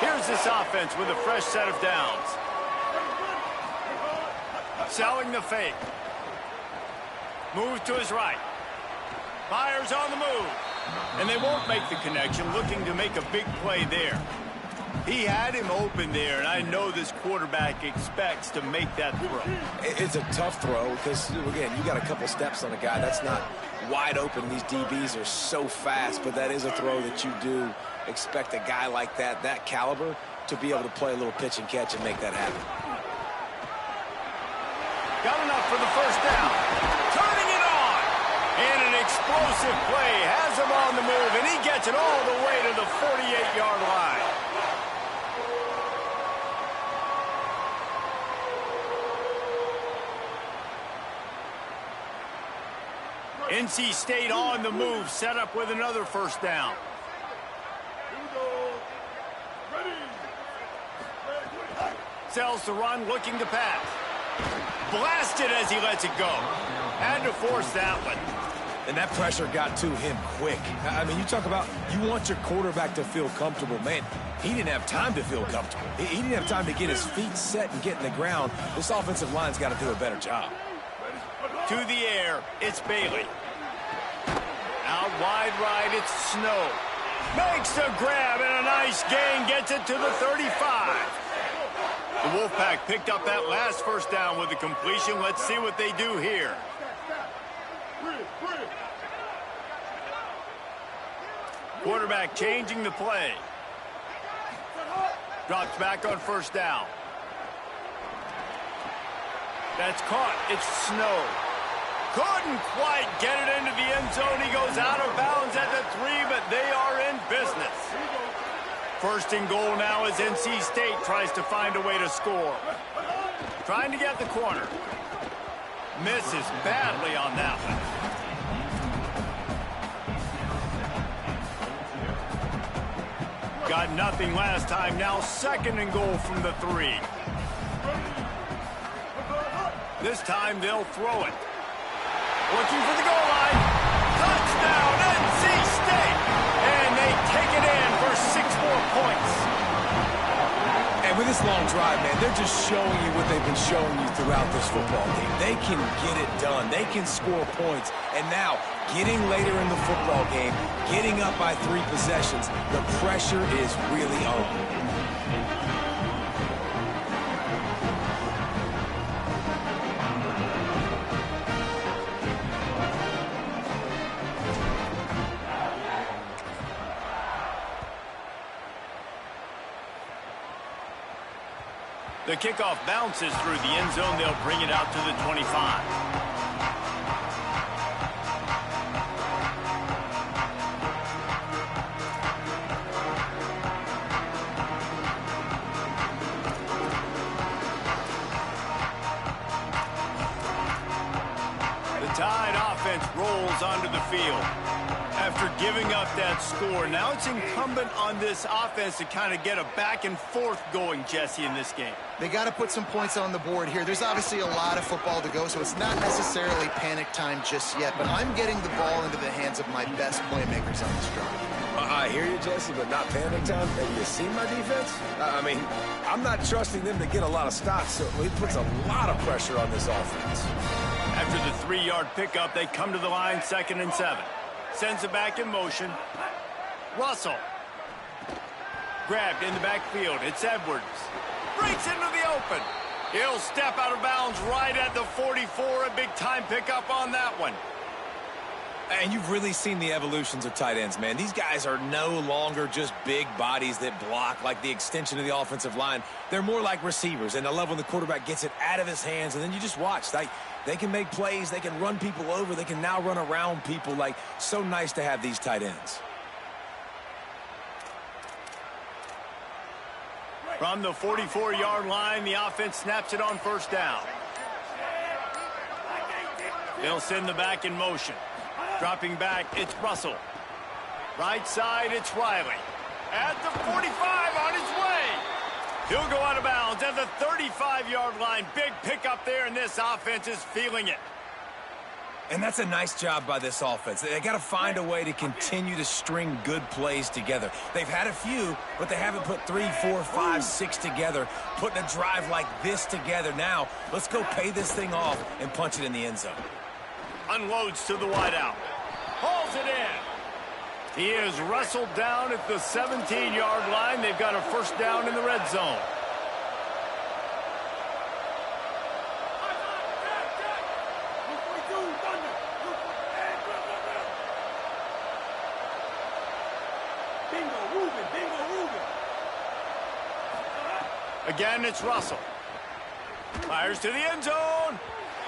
Here's this offense with a fresh set of downs. Selling the fake. Moves to his right. Fires on the move. And they won't make the connection, looking to make a big play there. He had him open there, and I know this quarterback expects to make that throw. It's a tough throw because, again, you got a couple steps on a guy. That's not wide open. These DBs are so fast, but that is a throw that you do expect a guy like that caliber, to be able to play a little pitch and catch and make that happen. Got enough for the first down. Turning it on. And an explosive play has him on the move, and he gets it all the way to the 48-yard line. NC State on the move, set up with another first down. Sells the run, looking to pass. Blasted as he lets it go. Had to force that one. And that pressure got to him quick. I mean, you talk about you want your quarterback to feel comfortable. Man, he didn't have time to feel comfortable. He didn't have time to get his feet set and get in the ground. This offensive line's got to do a better job. To the air, it's Bailey. Out wide right, it's Snow. Makes the grab and a nice gain, gets it to the 35. The Wolfpack picked up that last first down with a completion. Let's see what they do here. Quarterback changing the play. Drops back on first down. That's caught. It's Snow. Couldn't quite get it into the end zone. He goes out of bounds at the 3, but they are in business. First and goal now as NC State tries to find a way to score. Trying to get the corner. Misses badly on that one. Got nothing last time. Now second and goal from the 3. This time they'll throw it. Looking for the goal line. Touchdown, NC State. And they take it in for 6 more points. And with this long drive, man, they're just showing you what they've been showing you throughout this football game. They can get it done. They can score points. And now, getting later in the football game, getting up by 3 possessions, the pressure is really on. The kickoff bounces through the end zone. They'll bring it out to the 25. The Tide offense rolls onto the field. After giving up that score, now it's incumbent on this offense to kind of get a back and forth going, Jesse, in this game. They got to put some points on the board here. There's obviously a lot of football to go, so it's not necessarily panic time just yet, but I'm getting the ball into the hands of my best playmakers on this drive. I hear you, Jesse, but not panic time. Have you seen my defense? I mean, I'm not trusting them to get a lot of stops, so he puts a lot of pressure on this offense. After the 3-yard pickup, they come to the line, 2nd and 7. Sends it back in motion. Russell. Grabbed in the backfield. It's Edwards. Breaks into the open. He'll step out of bounds right at the 44. A big-time pickup on that one. And you've really seen the evolutions of tight ends, man. These guys are no longer just big bodies that block like the extension of the offensive line. They're more like receivers, and I love when the quarterback gets it out of his hands, and then you just watch. They can make plays. They can run people over. They can now run around people. Like, so nice to have these tight ends. From the 44-yard line, the offense snaps it on first down. They'll send the back in motion. Dropping back, it's Russell. Right side, it's Riley. At the 45, on his way. He'll go out of bounds at the 35-yard line. Big pickup there, and this offense is feeling it. And that's a nice job by this offense. They got to find a way to continue to string good plays together. They've had a few, but they haven't put 3, 4, 5, 6 together, putting a drive like this together. Now, let's go pay this thing off and punch it in the end zone. Unloads to the wideout. Hauls it in. He is wrestled down at the 17-yard line. They've got a first down in the red zone. Again, it's Russell. Fires to the end zone.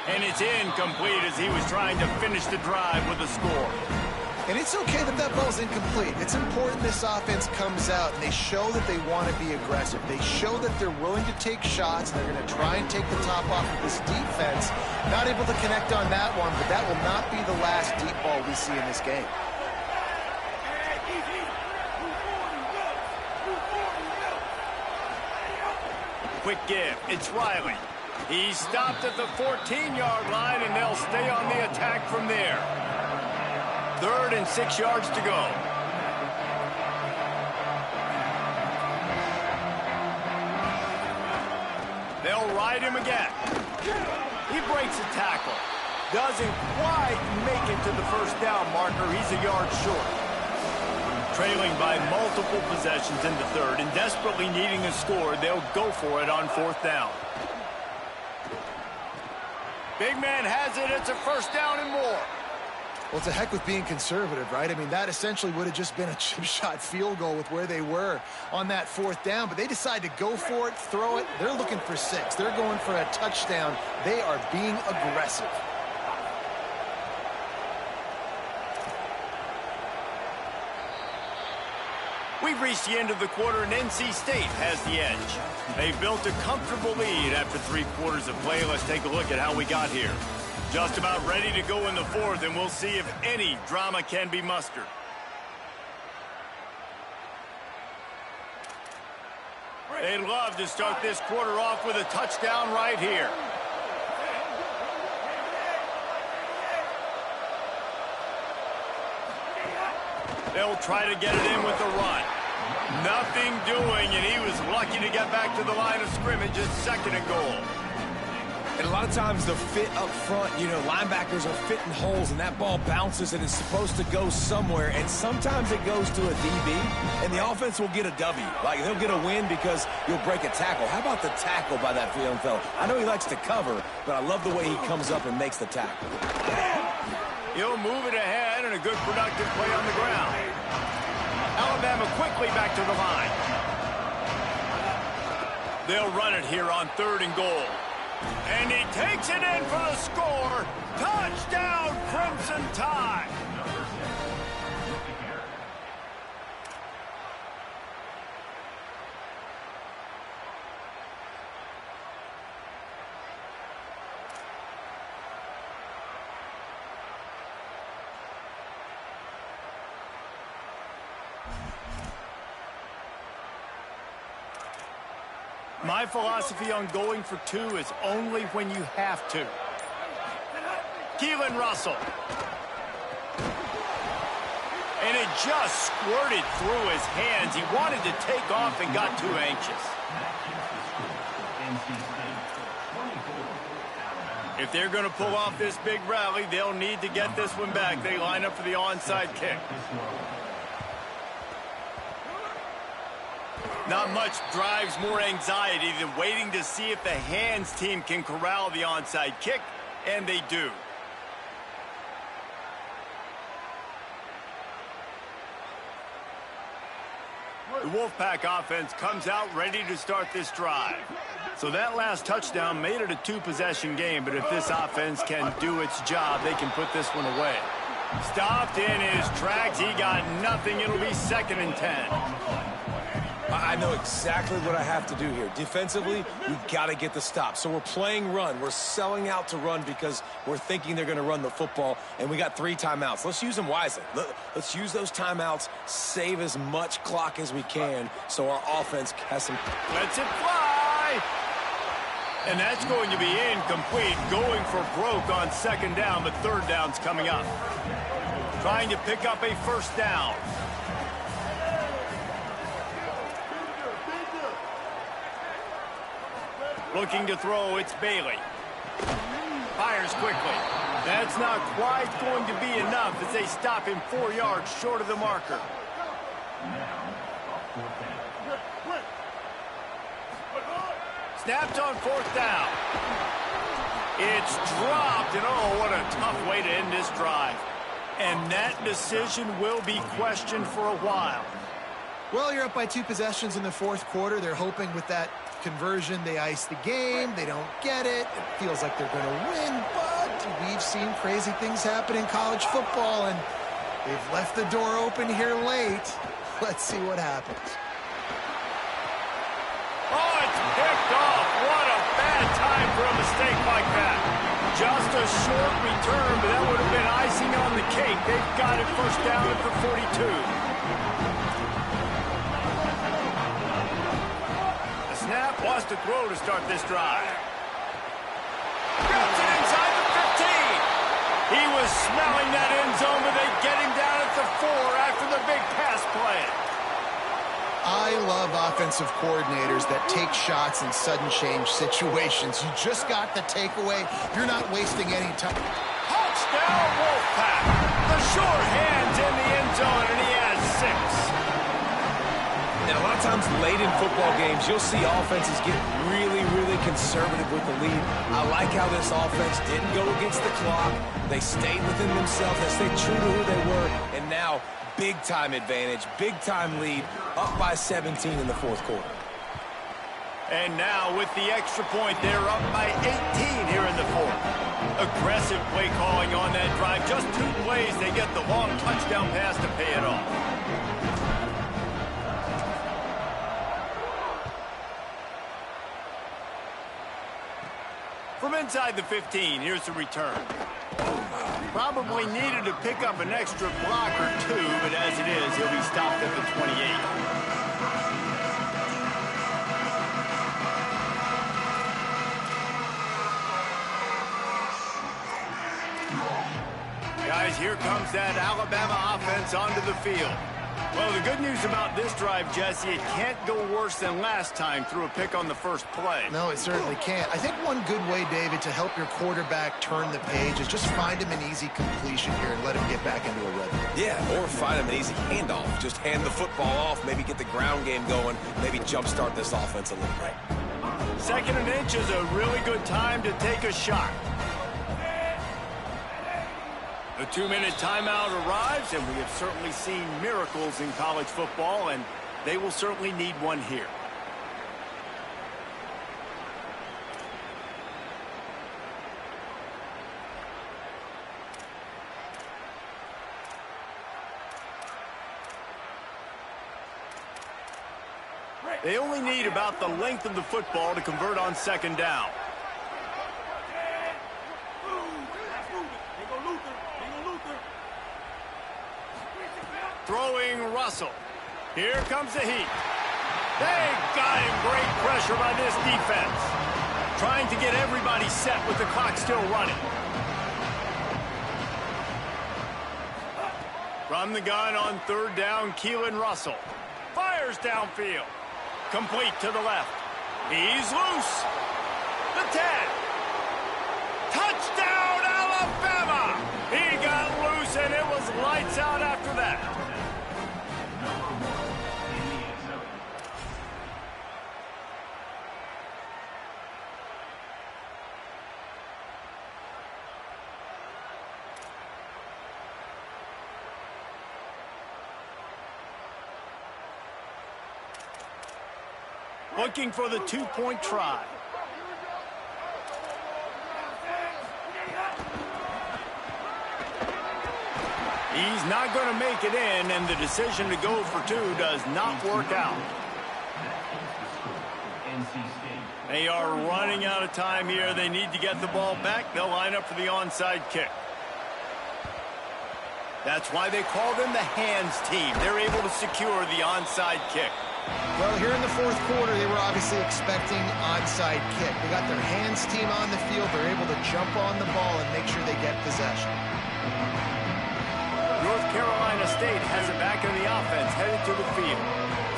And it's incomplete as he was trying to finish the drive with a score. And it's okay that that ball's incomplete. It's important this offense comes out and they show that they want to be aggressive. They show that they're willing to take shots. And they're going to try and take the top off of this defense. Not able to connect on that one, but that will not be the last deep ball we see in this game. Quick give. It's Riley. He's stopped at the 14-yard line, and they'll stay on the attack from there. 3rd and 6 yards to go. They'll ride him again. He breaks a tackle. Doesn't quite make it to the first down marker. He's a yard short. Trailing by multiple possessions in the 3rd and desperately needing a score, they'll go for it on 4th down. Big man has it. It's a first down and more. Well, it's a heck with being conservative, right? I mean, that essentially would have just been a chip shot field goal with where they were on that 4th down, but they decide to go for it, throw it. They're looking for 6. They're going for a touchdown. They are being aggressive. We've reached the end of the quarter, and NC State has the edge. They've built a comfortable lead after 3 quarters of play. Let's take a look at how we got here. Just about ready to go in the 4th, and we'll see if any drama can be mustered. They'd love to start this quarter off with a touchdown right here. They'll try to get it in with the run. Nothing doing, and he was lucky to get back to the line of scrimmage at 2nd and goal. And a lot of times the fit up front, you know, linebackers are fitting holes, and that ball bounces, and it's supposed to go somewhere, and sometimes it goes to a DB, and the offense will get a W. Like, they'll get a win because you'll break a tackle. How about the tackle by that young fella? I know he likes to cover, but I love the way he comes up and makes the tackle. He'll move it ahead, and a good productive play on the ground. Alabama quickly back to the line. They'll run it here on 3rd and goal. And he takes it in for the score. Touchdown, Crimson Tide. My philosophy on going for 2 is only when you have to. Keelan Russell. And it just squirted through his hands. He wanted to take off and got too anxious. If they're going to pull off this big rally, they'll need to get this one back. They line up for the onside kick. Not much drives more anxiety than waiting to see if the hands team can corral the onside kick, and they do. The Wolfpack offense comes out ready to start this drive. So that last touchdown made it a 2-possession game, but if this offense can do its job, they can put this one away. Stopped in his tracks. He got nothing. It'll be 2nd and 10. I know exactly what I have to do here. Defensively, we got to get the stop. So we're playing run. We're selling out to run because we're thinking they're going to run the football, and we got 3 timeouts. Let's use them wisely. Let's use those timeouts, save as much clock as we can so our offense has some... Lets it fly! And that's going to be incomplete. Going for broke on 2nd down, but 3rd down's coming up. Trying to pick up a first down. Looking to throw, it's Bailey. Fires quickly. That's not quite going to be enough as they stop him 4 yards short of the marker. Snapped on 4th down. It's dropped, and oh, what a tough way to end this drive. And that decision will be questioned for a while. Well, you're up by 2 possessions in the 4th quarter. They're hoping with that conversion they ice the game. They don't get it. It feels like they're going to win, but we've seen crazy things happen in college football, and they've left the door open here late. Let's see what happens. Oh, it's picked off. What a bad time for a mistake like that. Just a short return, but that would have been icing on the cake. They've got it 1st down at the 42. The snap wants to throw to start this drive. Gets it inside the 15. He was smelling that end zone, but they get him down at the 4 after the big pass play. I love offensive coordinators that take shots in sudden change situations. You just got the takeaway. You're not wasting any time. Touchdown, Wolfpack. The short hands in the end zone, and he has 6. Now, a lot of times late in football games, you'll see offenses get really, really conservative with the lead. I like how this offense didn't go against the clock. They stayed within themselves. They stayed true to who they were, and now big-time advantage, big-time lead, up by 17 in the 4th quarter. And now with the extra point, they're up by 18 here in the 4th. Aggressive play calling on that drive. Just 2 plays, they get the long touchdown pass to pay it off. From inside the 15, here's the return. Probably needed to pick up an extra block or 2, but as it is, he'll be stopped at the 28. Guys, here comes that Alabama offense onto the field. Well, the good news about this drive, Jesse, it can't go worse than last time through a pick on the first play. No, it certainly can't. I think one good way, David, to help your quarterback turn the page is just find him an easy completion here and let him get back into a rhythm. Yeah, or find him an easy handoff. Just hand the football off, maybe get the ground game going, maybe jumpstart this offense a little bit. 2nd and inch is a really good time to take a shot. The 2-minute timeout arrives, and we have certainly seen miracles in college football, and they will certainly need one here. They only need about the length of the football to convert on 2nd down. Throwing Russell. Here comes the heat. They got him. Great pressure by this defense. Trying to get everybody set with the clock still running. From the gun on 3rd down, Keelan Russell. Fires downfield. Complete to the left. He's loose. The 10. Touchdown, Alabama! He got loose, and it was lights out after that. Looking for the 2-point try. He's not going to make it in, and the decision to go for 2 does not work out. They are running out of time here. They need to get the ball back. They'll line up for the onside kick. That's why they call them the hands team. They're able to secure the onside kick. Well, here in the 4th quarter, they were obviously expecting onside kick. They got their hands team on the field. They're able to jump on the ball and make sure they get possession. North Carolina State has it back in the offense, headed to the field.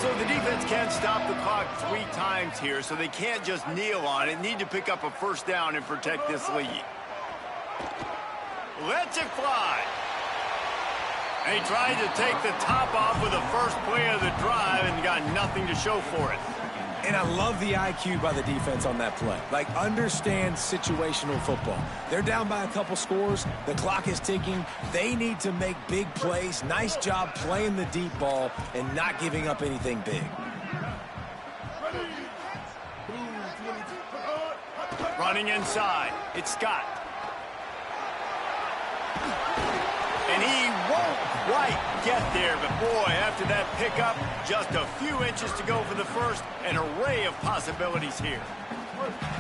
So the defense can't stop the clock 3 times here, so they can't just kneel on it. Need to pick up a 1st down and protect this lead. Lets it fly. They tried to take the top off with the first play of the drive and got nothing to show for it. And I love the IQ by the defense on that play. Like, understand situational football. They're down by a couple scores. The clock is ticking. They need to make big plays. Nice job playing the deep ball and not giving up anything big. Running inside. It's Scott. And he won't quite get there, but boy, after that pickup, just a few inches to go for the first. An array of possibilities here.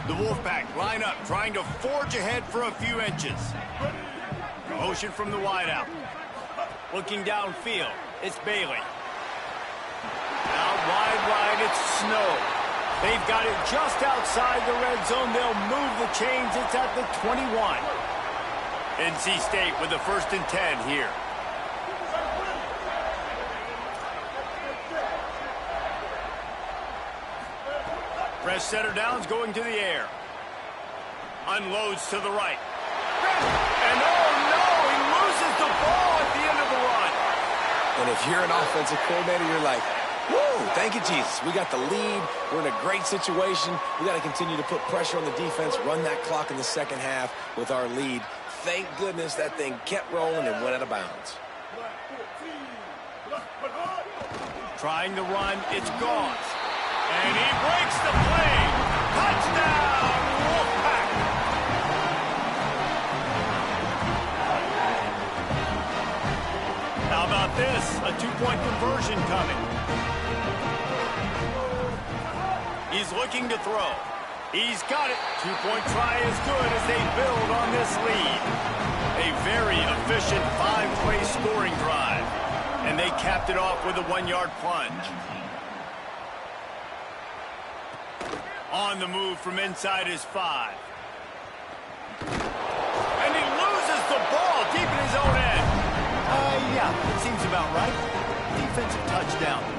The Wolfpack line up, trying to forge ahead for a few inches. Motion from the wideout. Looking downfield, it's Bailey. Out wide, it's Snow. They've got it just outside the red zone. They'll move the chains. It's at the 21. NC State with the 1st and 10 here. Press center downs going to the air. Unloads to the right. And oh no, he loses the ball at the end of the run. And if you're an offensive coordinator, you're like, woo, thank you, Jesus. We got the lead. We're in a great situation. We got to continue to put pressure on the defense, run that clock in the second half with our lead. Thank goodness that thing kept rolling and went out of bounds. Trying to run, it's Gauze. And he breaks the play. Touchdown, Wolfpack. How about this? A 2-point conversion coming. He's looking to throw. He's got it. 2-point try is good as they build on this lead. A very efficient 5-play scoring drive. And they capped it off with a 1-yard plunge. On the move from inside his 5. And he loses the ball deep in his own end. Yeah, it seems about right. Defensive touchdown.